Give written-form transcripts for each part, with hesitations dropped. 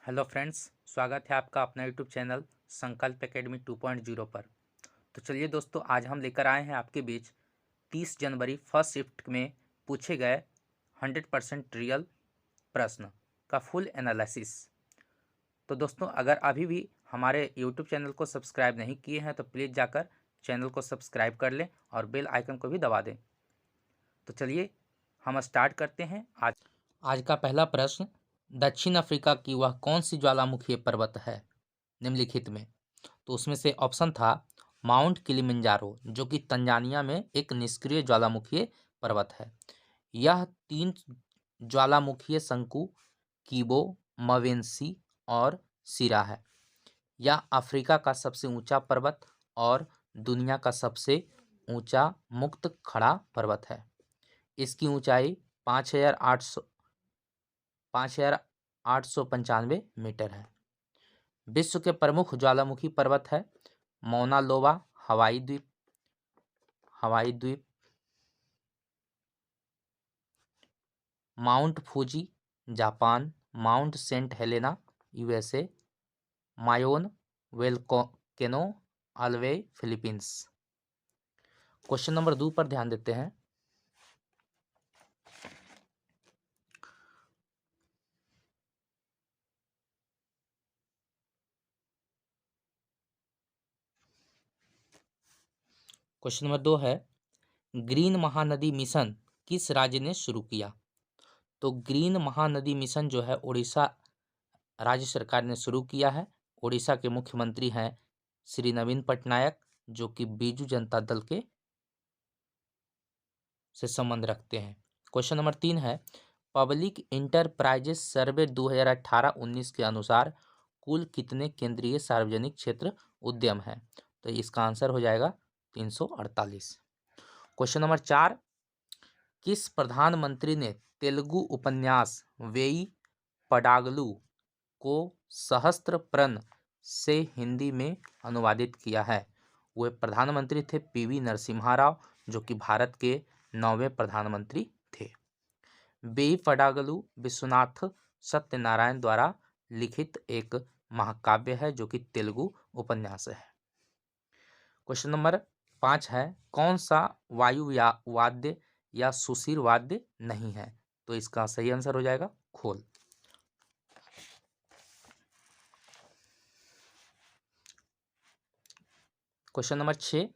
Hello friends, स्वागत है आपका अपना यूट्यूब चैनल संकल्प एकेडमी 2.0 पर। तो चलिए दोस्तों, आज हम लेकर आए हैं आपके बीच 30 जनवरी फर्स्ट शिफ्ट में पूछे गए 100% रियल प्रश्न का फुल एनालिसिस। तो दोस्तों, अगर अभी भी हमारे यूट्यूब चैनल को सब्सक्राइब नहीं किए हैं तो प्लीज़ जाकर चैनल को सब्सक्राइब कर लें और बेल आइकन को भी दबा दें। तो चलिए हम स्टार्ट करते हैं। आज का पहला प्रश्न, दक्षिण अफ्रीका की वह कौन सी ज्वालामुखी पर्वत है निम्नलिखित में? तो उसमें से ऑप्शन था माउंट किलिमंजारो, जो कि तंजानिया में एक निष्क्रिय ज्वालामुखीय पर्वत है। यह 3 ज्वालामुखीय शंकु कीबो, मवेंसी और सिरा है। यह अफ्रीका का सबसे ऊंचा पर्वत और दुनिया का सबसे ऊंचा मुक्त खड़ा पर्वत है। इसकी ऊंचाई 5,895 मीटर है। विश्व के प्रमुख ज्वालामुखी पर्वत है मौना लोवा हवाई द्वीप, Mount Fuji Japan, Mount Saint Helena USA, Mayon volcano Albay Philippines. Question number 2 पर ध्यान देते हैं। क्वेश्चन नंबर 2 है, ग्रीन महानदी मिशन किस राज्य ने शुरू किया? तो ग्रीन महानदी मिशन जो है उड़ीसा राज्य सरकार ने शुरू किया है। उड़ीसा के मुख्यमंत्री हैं श्री नवीन पटनायक, जो कि बीजू जनता दल के से संबंध रखते हैं। क्वेश्चन नंबर 3 है, पब्लिक इंटरप्राइजेस सर्वे 2018-19 के अनुसार कुल कितने केंद्रीय सार्वजनिक क्षेत्र उद्यम हैं? तो इसका आंसर हो जाएगा 348। क्वेश्चन नंबर 4, किस प्रधानमंत्री ने तेलुगु उपन्यास वेई पडागलू को सहस्त्रप्रन से हिंदी में अनुवादित किया है? वे प्रधानमंत्री थे पीवी नरसिम्हा राव, जो कि भारत के 9वें प्रधानमंत्री थे। वेई पडागलू विश्वनाथ सत्यनारायण द्वारा लिखित एक महाकाव्य है, जो कि तेलुगु उपन्यास है। क्वेश्चन नंबर 5 है, कौन सा वायु वाद्य या सुशीर वाद्य नहीं है? तो इसका सही आंसर हो जाएगा खोल। क्वेश्चन नंबर 6,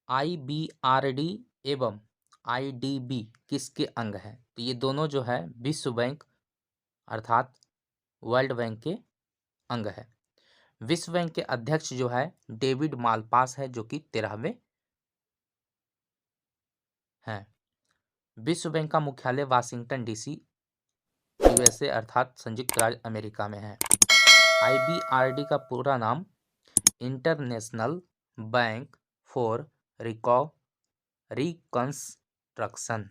IBRD एवं IDB किसके अंग हैं? तो ये दोनों जो है विश्व बैंक अर्थात वर्ल्ड बैंक के अंग है। विश्व बैंक के अध्यक्ष जो है डेविड मालपास है, जो कि 13वें हैं। विश्व बैंक का मुख्यालय वाशिंगटन DC USA अर्थात संयुक्त राज्य अमेरिका में है। IBRD का पूरा नाम international bank for reconstruction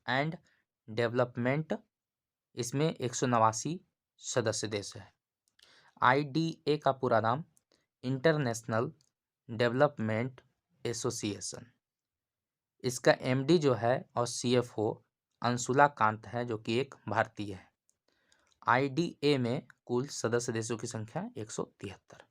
and development, इसमें 189 सदस्य देश है। IDA का पूरा नाम इंटरनेशनल डेवलपमेंट एसोसिएशन, इसका MD जो है और CFO अंशुला कांत है, जो कि एक भारतीय है। IDA में कुल सदस्य देशों की संख्या 173।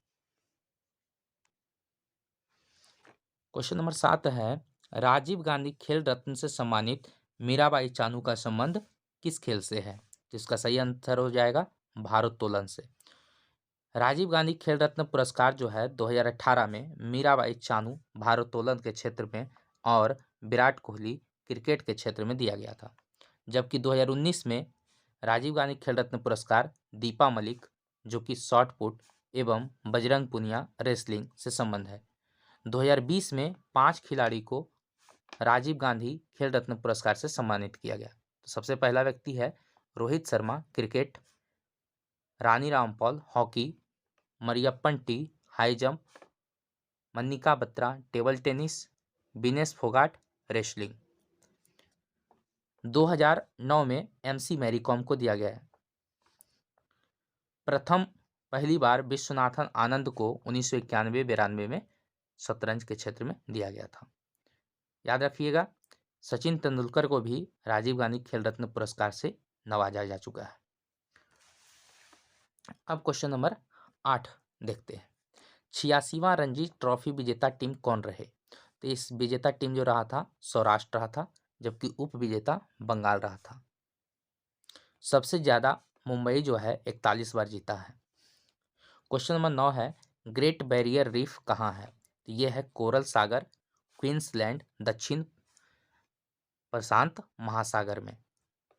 क्वेश्चन नंबर 7 है, राजीव गांधी खेल रत्न से सम्मानित मीराबाई चानू का संबंध किस खेल से है? जिसका सही आंसर हो जाएगा भारोत्तोलन से। राजीव गांधी खेल रत्न पुरस्कार जो है 2018 में मीराबाई चानू भारोत्तोलन के क्षेत्र में और विराट कोहली क्रिकेट के क्षेत्र में दिया गया था। जबकि 2019 में राजीव गांधी खेल रत्न पुरस्कार दीपा मलिक, जो कि शॉट पुट, एवं बजरंग पुनिया रेसलिंग से संबंध है। 2020 में 5 खिलाड़ी को राजीव गांधी खेल रत्न पुरस्कार से सम्मानित किया गया। तो सबसे पहला व्यक्ति है Rohit Sharma cricket, Rani Rampal hockey, Mariyappan T high jump, Manika Batra table tennis, Vinesh Phogat wrestling. 2009 में MC मैरी कॉम को दिया गया है। पहली बार विश्वनाथन आनंद को 1991-92 में शतरंज के क्षेत्र में दिया गया था। याद रखिएगा, सचिन तेंदुलकर को भी राजीव गांधी खेल रत्न पुरस्कार से नवाजा जा चुका है। अब क्वेश्चन नंबर 8 देखते हैं। 86वां रणजी ट्रॉफी विजेता टीम कौन रहे? तो इस विजेता टीम जो रहा था सौराष्ट्र रहा था, जबकि उप विजेता बंगाल रहा था। सबसे ज्यादा मुंबई जो है 41 बार जीता है। क्वेश्चन नंबर 9 है, ग्रेट बैरियर रीफ कहाँ है? तो ये है कोरल सागर, क्वींसलैंड, दक्षिण प्रशांत महासागर में।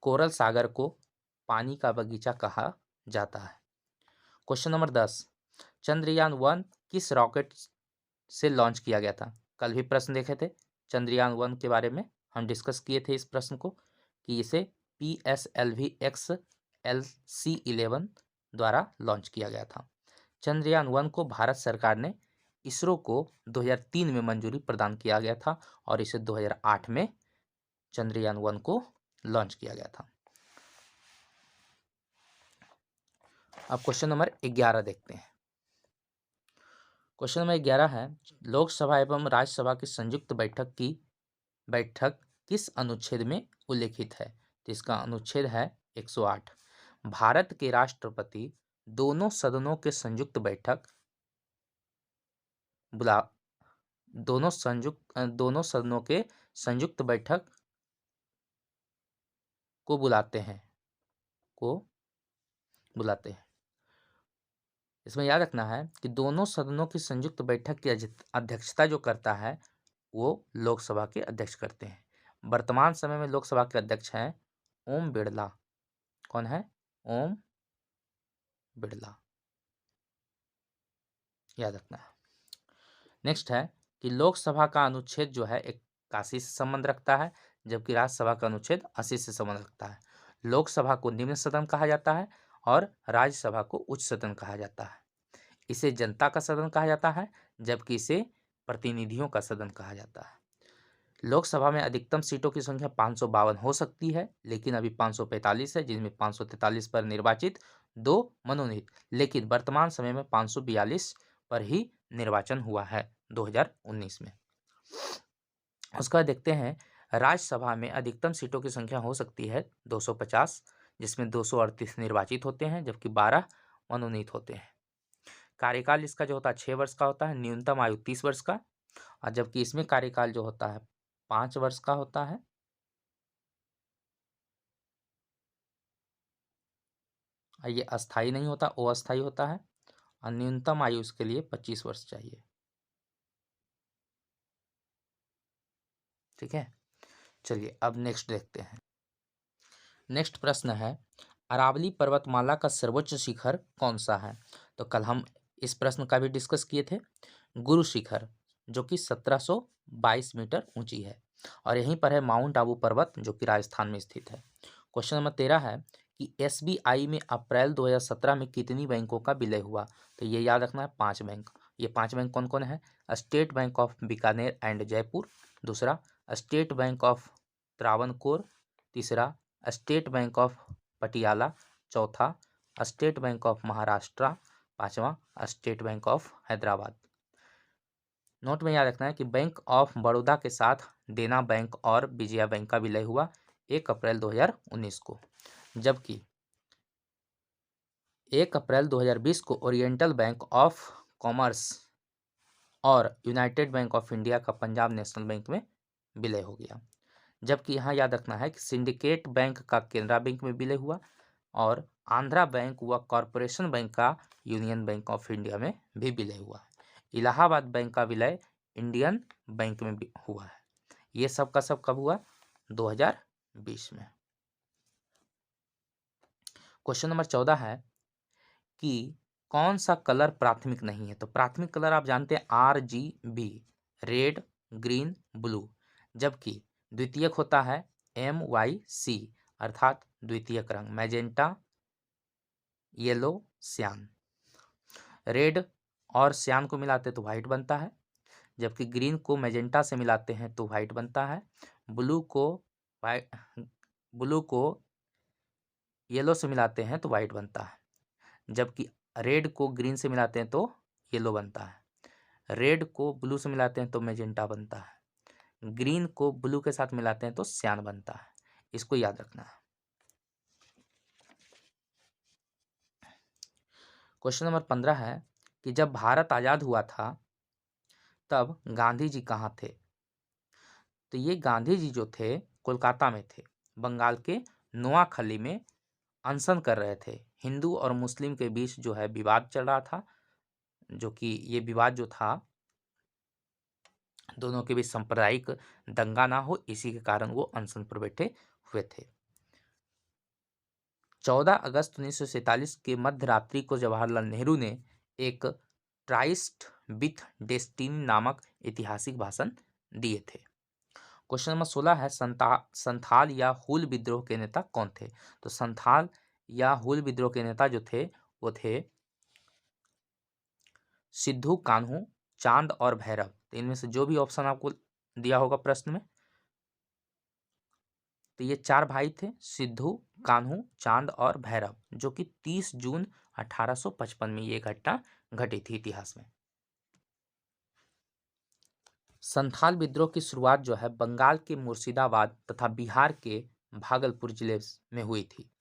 कोरल सागर को पानी का बगीचा कहा जाता है। क्वेश्चन नंबर 10, चंद्रयान 1 किस रॉकेट से लॉन्च किया गया था? कल भी प्रश्न देखे थे चंद्रयान 1 के बारे में, हम डिस्कस किए थे इस प्रश्न को कि इसे PSLV-XLC-11 द्वारा लॉन्च किया गया था। चंद्रयान 1 को भारत सरकार ने इसरो को 2003 में मंजूरी प्रदान किया गया था और इसे 2008 में चंद्रयान 1 को लॉन्च किया गया था। अब क्वेश्चन नंबर 11 देखते हैं। क्वेश्चन नंबर 11 है, लोकसभा एवं राज्यसभा की संयुक्त बैठक किस अनुच्छेद में उल्लेखित है? तो इसका अनुच्छेद है 108। भारत के राष्ट्रपति दोनों सदनों के संयुक्त बैठक बुला दोनों सदनों के संयुक्त बैठक को बुलाते हैं इसमें याद रखना है कि दोनों सदनों की संयुक्त बैठक की अध्यक्षता जो करता है वो लोकसभा के अध्यक्ष करते हैं। वर्तमान समय में लोकसभा के अध्यक्ष हैं ओम बिरला। कौन है? ओम बिरला, याद रखना है। नेक्स्ट है कि लोकसभा का अनुच्छेद जो है 81 से संबंध रखता है, जबकि राज्यसभा का अनुच्छेद 80 से संबंध रखता है। लोकसभा को निम्न सदन कहा जाता है और राज्यसभा को उच्च सदन कहा जाता है। इसे जनता का सदन कहा जाता है, जबकि इसे प्रतिनिधियों का सदन कहा जाता है। लोकसभा में अधिकतम सीटों की संख्या 552 हो सकती है, लेकिन अभी 545 है, जिनमें 543 पर निर्वाचित, 2 मनोनीत। लेकिन वर्तमान समय में 542 पर ही निर्वाचन हुआ है 2019 में। उसका बाद देखते हैं, राज्यसभा में अधिकतम सीटों की संख्या हो सकती है 250, जिसमें 238 निर्वाचित होते हैं, जबकि 12 मनोनीत होते हैं। कार्यकाल इसका जो होता है 6 वर्ष का होता है, न्यूनतम आयु 30 वर्ष का, और जबकि इसमें कार्यकाल जो होता है 5 वर्ष का होता है। ये अस्थाई नहीं होता, अस्थाई होता है, और न्यूनतम आयु इसके लिए 25 वर्ष चाहिए। ठीक है, चलिए अब नेक्स्ट देखते हैं। नेक्स्ट प्रश्न है, अरावली पर्वतमाला का सर्वोच्च शिखर कौन सा है? तो कल हम इस प्रश्न का भी डिस्कस किए थे। गुरु शिखर, जो कि 1722 मीटर ऊंची है, और यहीं पर है माउंट आबू पर्वत, जो कि राजस्थान में स्थित है। क्वेश्चन नंबर 13 है कि SBI में अप्रैल 2017 में कितनी बैंकों का विलय हुआ? तो ये याद रखना है 5 बैंक। ये 5 बैंक कौन कौन है? State bank of Bikaner and Jaipur, दूसरा स्टेट बैंक ऑफ त्रावणकोर, तीसरा स्टेट बैंक ऑफ पटियाला, चौथा स्टेट बैंक ऑफ महाराष्ट्र, पांचवा state bank of Hyderabad. Note में याद रखना है कि बैंक ऑफ बड़ौदा के साथ देना बैंक और विजया बैंक का विलय हुआ 1 अप्रैल 2019 को, जबकि 1 अप्रैल 2020 को ओरिएंटल बैंक ऑफ कॉमर्स और यूनाइटेड बैंक ऑफ इंडिया का पंजाब नेशनल बैंक में विलय हो गया। जबकि यहाँ याद रखना है कि सिंडिकेट बैंक का केनरा बैंक में विलय हुआ, और आंध्रा बैंक व कॉरपोरेशन बैंक का यूनियन बैंक ऑफ इंडिया में भी विलय हुआ। इलाहाबाद बैंक का विलय इंडियन बैंक में भी हुआ है। ये सब का सब कब हुआ? 2020 में। क्वेश्चन नंबर 14 है कि कौन सा कलर प्राथमिक नहीं है? तो प्राथमिक कलर आप जानते हैं RGB, रेड, ग्रीन, ब्लू, जबकि द्वितीयक होता है MYC, अर्थात द्वितीयक रंग, मैजेंटा, येलो, सियान। रेड और सियान को मिलाते हैं तो व्हाइट बनता है, जबकि ग्रीन को मैजेंटा से मिलाते हैं तो व्हाइट बनता है, ब्लू को येलो से मिलाते हैं तो व्हाइट बनता है, जबकि रेड को ग्रीन से मिलाते हैं तो येलो बनता है, रेड को ब्लू से मिलाते हैं तो मैजेंटा बनता है, ग्रीन को ब्लू के साथ मिलाते हैं तो सियान बनता है। इसको याद रखना है। क्वेश्चन नंबर 15 है कि जब भारत आज़ाद हुआ था तब गांधी जी कहाँ थे? तो ये गांधी जी जो थे कोलकाता में थे, बंगाल के नोआखली में अनशन कर रहे थे। हिंदू और मुस्लिम के बीच जो है विवाद चल रहा था, जो कि ये विवाद जो था दोनों के बीच सांप्रदायिक दंगा ना हो, इसी के कारण वो अनशन पर बैठे हुए थे। 14 अगस्त 1947 के मध्य रात्रि को जवाहरलाल नेहरू ने एक ट्राइस्ट विथ डेस्टिनी नामक ऐतिहासिक भाषण दिए थे। क्वेश्चन नंबर 16 है संथाल या हूल विद्रोह के नेता कौन थे? तो संथाल या हूल विद्रोह के नेता जो थे वो थे सिद्धू कान्हू, चांद और भैरव। तो इनमें से जो भी ऑप्शन आपको दिया होगा प्रश्न में, तो ये 4 भाई थे, सिद्धू, कान्हू, चांद और भैरव, जो कि 30 जून 1855 में ये घटना घटी थी इतिहास में। संथाल विद्रोह की शुरुआत जो है बंगाल के मुर्शिदाबाद तथा बिहार के भागलपुर जिले में हुई थी।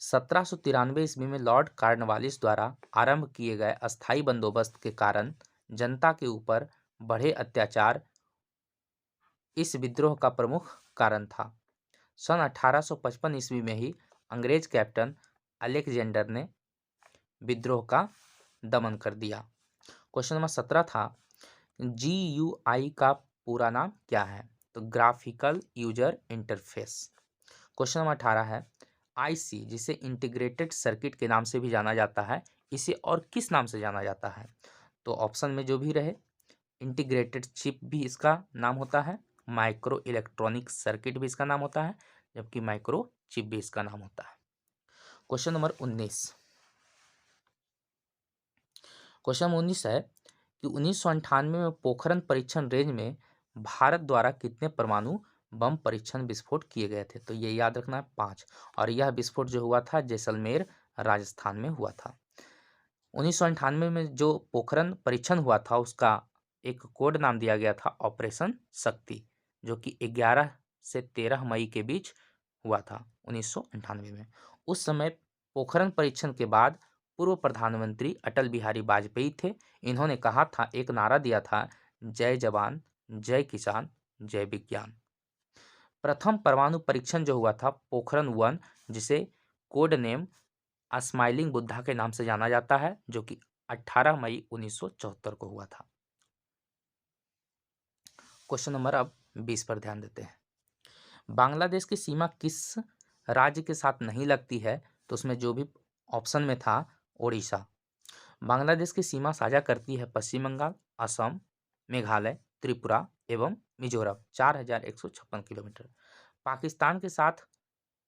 1793 ईस्वी में लॉर्ड कॉर्नवालिस द्वारा आरंभ किए गए अस्थायी बंदोबस्त के कारण जनता के ऊपर बढ़े अत्याचार इस विद्रोह का प्रमुख कारण था। सन 1855 ईस्वी में ही अंग्रेज कैप्टन अलेक्जेंडर ने विद्रोह का दमन कर दिया। क्वेश्चन नंबर 17 था GUI का पूरा नाम क्या है? तो graphical user interface. Question number 18 है IC जिसे इंटीग्रेटेड सर्किट के नाम से भी जाना जाता है, इसे और किस नाम से जाना जाता है? तो ऑप्शन में जो भी रहे, इंटीग्रेटेड चिप भी इसका नाम होता है, माइक्रो इलेक्ट्रॉनिक सर्किट भी इसका नाम होता है, जबकि माइक्रो चिप भी इसका नाम होता है। क्वेश्चन नंबर 19, क्वेश्चन 19 है कि 1998 में पोखरण परीक्षण रेंज में भारत द्वारा कितने परमाणु बम परीक्षण विस्फोट किए गए थे? तो ये याद रखना है 5, और यह विस्फोट जो हुआ था जैसलमेर राजस्थान में हुआ था। 1998 में जो पोखरण परीक्षण हुआ था उसका एक कोड नाम दिया गया था ऑपरेशन शक्ति, जो कि 11 से 13 मई के बीच हुआ था 1998 में। उस समय पोखरण परीक्षण के बाद पूर्व प्रधानमंत्री अटल बिहारी वाजपेयी थे। इन्होंने कहा था, एक नारा दिया था, जय जवान जय किसान जय विज्ञान। प्रथम परमाणु परीक्षण जो हुआ था पोखरण 1, जिसे कोड नेम स्माइलिंग बुद्धा के नाम से जाना जाता है, जो कि 18 मई 1974 को हुआ था। क्वेश्चन नंबर अब 20 पर ध्यान देते हैं। बांग्लादेश की सीमा किस राज्य के साथ नहीं लगती है? तो उसमें जो भी ऑप्शन में था ओडिशा। बांग्लादेश की सीमा साझा करती है पश्चिम बंगाल, असम, मेघालय, त्रिपुरा एवं मिजोरम, 4156 किलोमीटर। पाकिस्तान के साथ,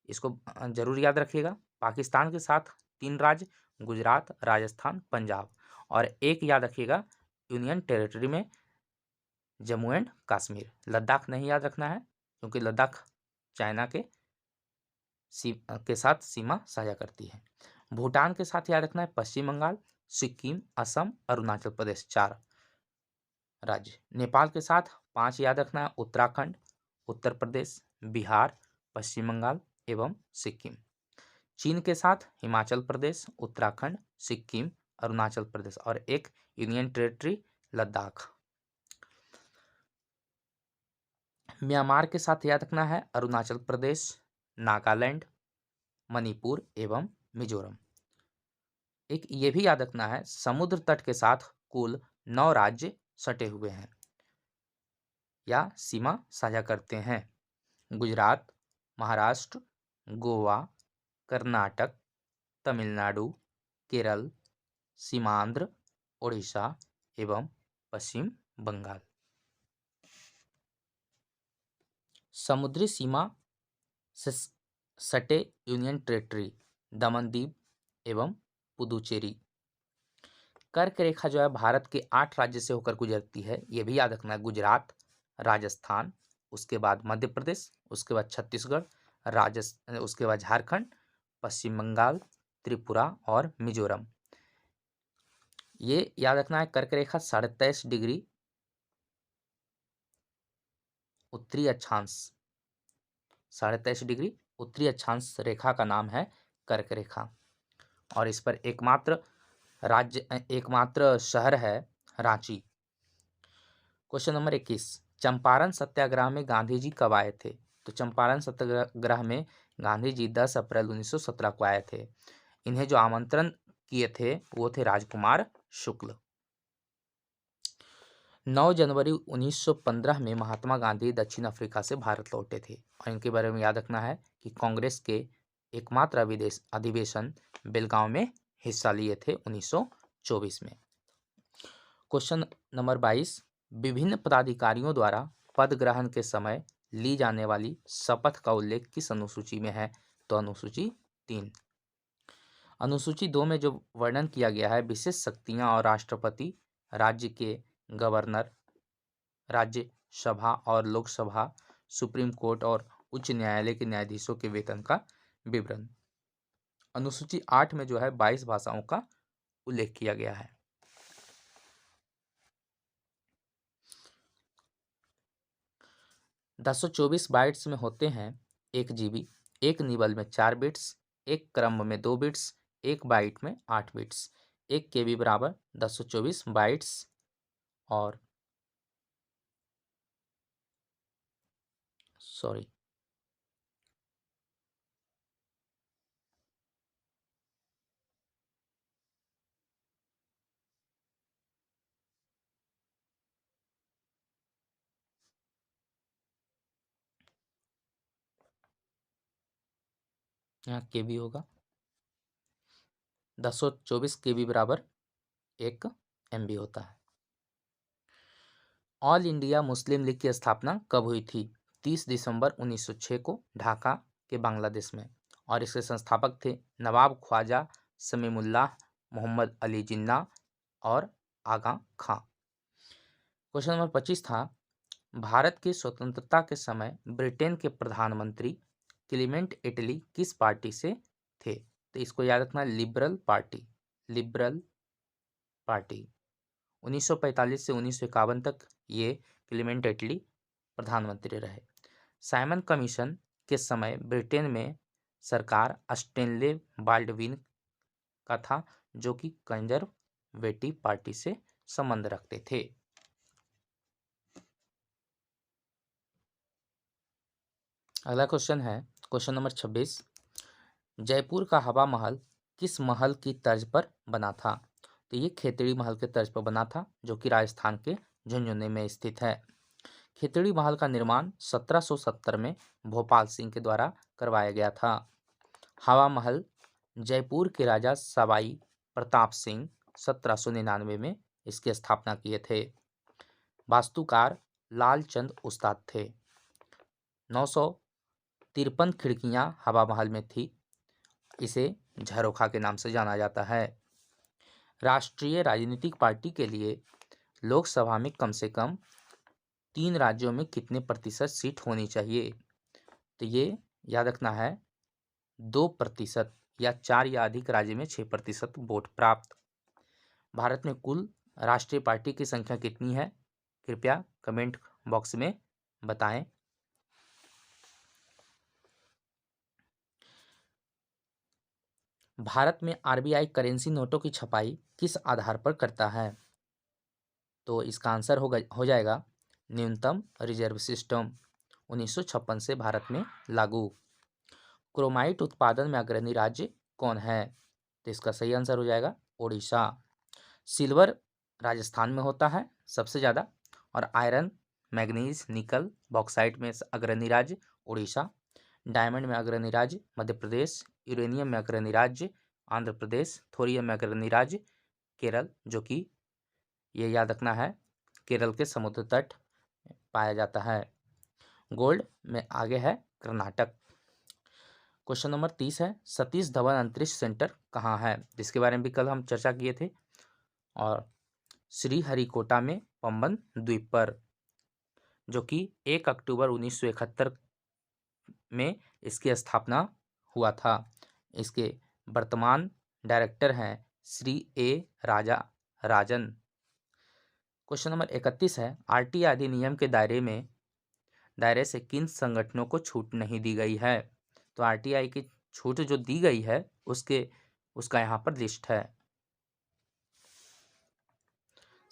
इसको जरूर याद रखिएगा, पाकिस्तान के साथ 3 राज्य, गुजरात, राजस्थान, पंजाब, और एक याद रखिएगा यूनियन टेरिटरी में जम्मू एंड कश्मीर। लद्दाख नहीं याद रखना है, क्योंकि लद्दाख चाइना के साथ सीमा साझा करती है। भूटान के साथ याद रखना है पश्चिम बंगाल, सिक्किम, असम, अरुणाचल प्रदेश, 4 राज्य। नेपाल के साथ 5 याद रखना है, उत्तराखंड, उत्तर प्रदेश, बिहार, पश्चिम बंगाल एवं सिक्किम। चीन के साथ हिमाचल प्रदेश, उत्तराखंड, सिक्किम, अरुणाचल प्रदेश, और एक यूनियन टेरिटरी लद्दाख। म्यांमार के साथ याद रखना है अरुणाचल प्रदेश, नागालैंड, मणिपुर एवं मिजोरम। एक ये भी याद रखना है समुद्र तट के साथ कुल 9 राज्य सटे हुए हैं या सीमा साझा करते हैं। गुजरात, महाराष्ट्र, गोवा, कर्नाटक, तमिलनाडु, केरल, सीमांध्र, उड़ीसा एवं पश्चिम बंगाल। समुद्री सीमा से सटे यूनियन टेरिटरी दमन-दीव एवं पुदुचेरी। कर्क रेखा जो है भारत के 8 राज्य से होकर गुजरती है, ये भी याद रखना है, गुजरात, राजस्थान, उसके बाद मध्य प्रदेश, उसके बाद छत्तीसगढ़, उसके बाद झारखंड, पश्चिम बंगाल, त्रिपुरा और मिजोरम। ये याद रखना है कर्क रेखा 23.5 डिग्री उत्तरी अक्षांश, 23.5 डिग्री उत्तरी अक्षांश रेखा का नाम है कर्क रेखा, और इस पर एकमात्र राज्य एकमात्र शहर है रांची। क्वेश्चन नंबर 21, चंपारण सत्याग्रह में गांधी जी कब आए थे? तो चंपारण सत्याग्रह में गांधी जी 10 अप्रैल 1917 को आए थे। इन्हें जो आमंत्रण किए थे वो थे राजकुमार शुक्ल। 9 जनवरी 1915 में महात्मा गांधी दक्षिण अफ्रीका से भारत लौटे थे और इनके बारे में याद रखना है कि कांग्रेस के एकमात्र अधिवेशन बेलगांव में हिस्सा लिए थे 1924 में। क्वेश्चन नंबर 22, विभिन्न पदाधिकारियों द्वारा पद ग्रहण के समय ली जाने वाली शपथ का उल्लेख किस अनुसूची में है? तो अनुसूची 3। अनुसूची 2 में जो वर्णन किया गया है विशेष शक्तियां और राष्ट्रपति, राज्य के गवर्नर, राज्यसभा और लोकसभा, सुप्रीम कोर्ट और उच्च न्यायालय के न्यायाधीशों के वेतन का विवरण। अनुसूची 8 में जो है 22 भाषाओं का उल्लेख किया गया है। 1024 बाइट्स में होते हैं 1 जीबी, एक निबल में 4 बिट्स, एक क्रम में 2 बिट्स, एक बाइट में 8 बिट्स। 1 केबी बराबर 1024 बाइट्स और सॉरी यहाँ केबी होगा। 1024 केबी बराबर 1 एमबी होता है। ऑल इंडिया मुस्लिम लीग की स्थापना कब हुई थी? 30 दिसंबर 1906 को ढाका के बांग्लादेश में और इसके संस्थापक थे नवाब ख्वाजा समीमुल्लाह, मोहम्मद अली जिन्ना और आगा खां। क्वेश्चन नंबर 25 था, भारत की स्वतंत्रता के समय ब्रिटेन के प्रधानमंत्री क्लीमेंट इटली किस पार्टी से थे? तो इसको याद रखना, लिबरल पार्टी। लिबरल पार्टी 1945 से 1951 तक ये क्लीमेंट इटली प्रधानमंत्री रहे। साइमन कमीशन के समय ब्रिटेन में सरकार स्टेनले बाल्डविन का था जो कि कंजर्वेटिव पार्टी से संबंध रखते थे। अगला क्वेश्चन है क्वेश्चन नंबर 26, जयपुर का हवा महल किस महल की तर्ज पर बना था? तो ये खेतड़ी महल के तर्ज पर बना था जो कि राजस्थान के झुंझुनू में स्थित है। खेतड़ी महल का निर्माण 1770 में भोपाल सिंह के द्वारा करवाया गया था। हवा महल जयपुर के राजा सवाई प्रताप सिंह 1799 में इसकी स्थापना किए थे। वास्तुकार लालचंद उस्ताद थे। 953 खिड़कियां हवा महल में थी। इसे झरोखा के नाम से जाना जाता है। राष्ट्रीय राजनीतिक पार्टी के लिए लोकसभा में कम से कम 3 राज्यों में कितने प्रतिशत सीट होनी चाहिए? तो ये याद रखना है 2% या 4 या अधिक राज्य में 6% वोट प्राप्त। भारत में कुल राष्ट्रीय पार्टी की संख्या कितनी है? कृपया कमेंट बॉक्स में बताएं। भारत में आरबीआई करेंसी नोटों की छपाई किस आधार पर करता है? तो इसका आंसर हो जाएगा न्यूनतम रिजर्व सिस्टम, 1956 से भारत में लागू। क्रोमाइट उत्पादन में अग्रणी राज्य कौन है? तो इसका सही आंसर हो जाएगा ओडिशा। सिल्वर राजस्थान में होता है सबसे ज़्यादा और आयरन, मैग्नीज, निकल, बॉक्साइट में अग्रणी राज्य उड़ीसा। डायमंड में अग्रणी राज्य मध्य प्रदेश। यूरेनियम में अग्रणी राज्य आंध्र प्रदेश। थोरियम में अग्रणी राज्य केरल, जो कि ये याद रखना है केरल के समुद्र तट पाया जाता है। गोल्ड में आगे है कर्नाटक। क्वेश्चन नंबर 30 है, सतीश धवन अंतरिक्ष सेंटर कहाँ है? जिसके बारे में भी कल हम चर्चा किए थे और श्रीहरिकोटा में पंबन द्वीप पर, जो कि 1 अक्टूबर 1971 में इसकी स्थापना हुआ था। इसके वर्तमान डायरेक्टर हैं श्री ए राजा राजन। क्वेश्चन नंबर 31 है, आरटीआई अधिनियम के दायरे से किन संगठनों को छूट नहीं दी गई है? तो आरटीआई की छूट जो दी गई है उसका यहाँ पर लिस्ट है।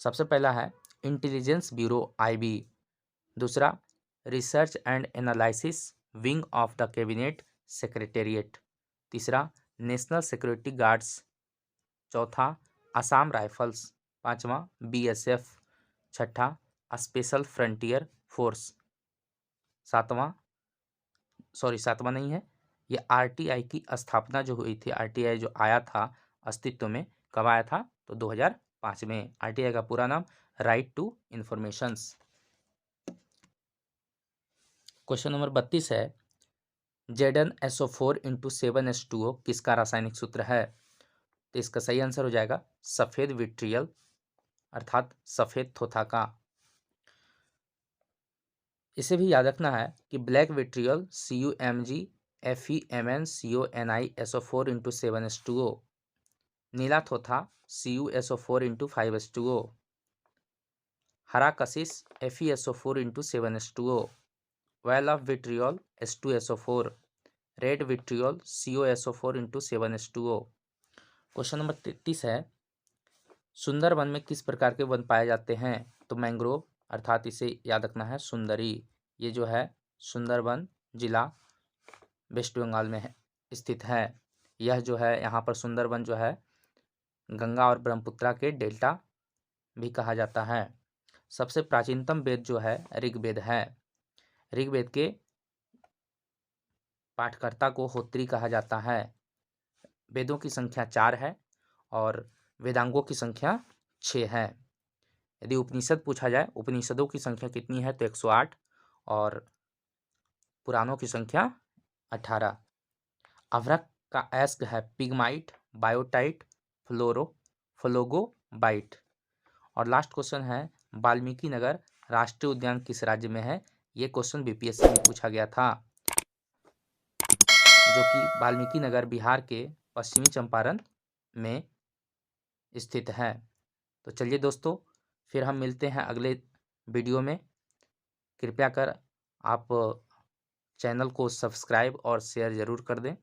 सबसे पहला है इंटेलिजेंस ब्यूरो IB, दूसरा research and analysis wing of the cabinet secretariat, तीसरा नेशनल सिक्योरिटी गार्ड्स, चौथा असम राइफल्स, पांचवा BSF, छठा स्पेशल फ्रंटियर फोर्स, सातवां नहीं है, ये RTI की स्थापना जो हुई थी, RTI जो आया था अस्तित्व में, कब आया था? तो 2005 में। RTI का पूरा नाम right to informations. Question number 32 है ZnSO4 इंटू 7H2O किसका रासायनिक सूत्र है? तो इसका सही आंसर हो जाएगा सफेद विट्रियल अर्थात सफेद थोथा का। इसे भी याद रखना है कि black vitriol CuMgFeMnConniSO4 into 7H2O, नीला थोथा CuSO4 इंटू 5H2O, हरा कशिश FeSO4 into 7H2O, well of vitriol H2SO4, red vitriol CoSO4 into 7H2O। Question number 33 है सुंदरबन में किस प्रकार के वन पाए जाते हैं? तो मैंग्रोव अर्थात इसे याद रखना है सुंदरी। ये जो है सुंदरबन जिला वेस्ट बंगाल में स्थित है। यह जो है यहाँ पर सुंदरबन जो है गंगा और ब्रह्मपुत्रा के डेल्टा भी कहा जाता है। सबसे प्राचीनतम वेद जो है ऋग्वेद है। ऋग्वेद के पाठकर्ता को होत्री कहा जाता है। वेदों की संख्या 4 है और वेदांगों की संख्या 6 है। यदि उपनिषद पूछा जाए उपनिषदों की संख्या कितनी है तो 108 और पुराणों की संख्या 18। अभ्रक का एस्क है पिगमाइट, बायोटाइट, फ्लोगोबाइट। और लास्ट क्वेश्चन है वाल्मीकि नगर राष्ट्रीय उद्यान किस राज्य में है? ये क्वेश्चन BPSC में पूछा गया था, जो कि वाल्मीकि नगर बिहार के पश्चिमी चंपारण में स्थित है। तो चलिए दोस्तों फिर हम मिलते हैं अगले वीडियो में। कृपया कर आप चैनल को सब्सक्राइब और शेयर ज़रूर कर दें।